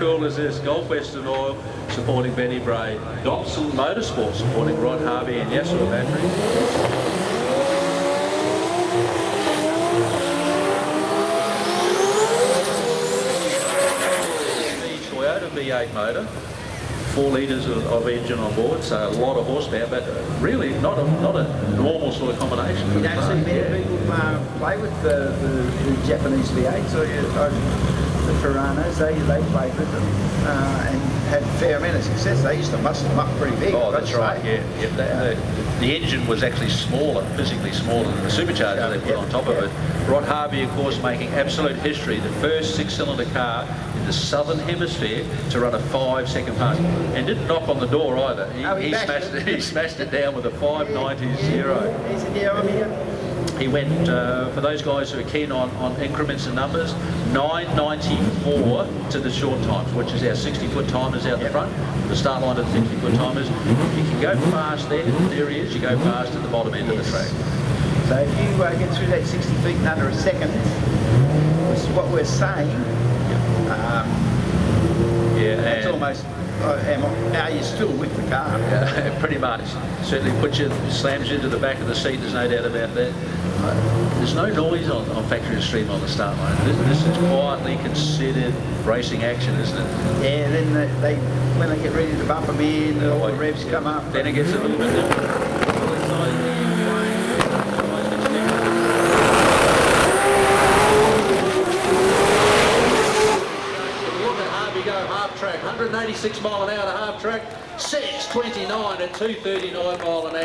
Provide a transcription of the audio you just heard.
cool is this? Gulf Western Oil supporting Benny Bray. Dobson Motorsport supporting Rod Harvey and Yasuo Battery. Toyota V8 motor, 4 litres of engine on board, so a lot of horsepower, but really not a normal sort of combination. You don't see many people play with the Japanese V8s or the Piranhas. They played with them and had a fair amount of success. They used to muscle them up pretty big. Oh, that's right, yeah. The engine was actually smaller, physically smaller than the supercharger they put on top of it. Rod Harvey, of course, making absolute history, the first 6-cylinder car in the southern hemisphere to run a 5-second pass, and didn't knock on the door either. He smashed it down with a 590 zero. He said, yeah, I'm here. He went, for those guys who are keen on increments and numbers, 994 to the short times, which is our 60-foot timers out the front, the start line of the 60-foot timers. You can go fast there he is, you go fast at the bottom end of the track. So if you get through that 60 feet in under a second, which is what we're saying, that's almost, are you still with the car? Pretty much. Certainly slams you into the back of the seat, there's no doubt about that. There's no noise on factory stream on the start line. This is quietly considered racing action, isn't it? Yeah, then when they get ready to bump them in, all the revs come up. Then it gets a little bit different. Half track, 186 mile an hour to half track, 6:29 at 2:39 mile an hour.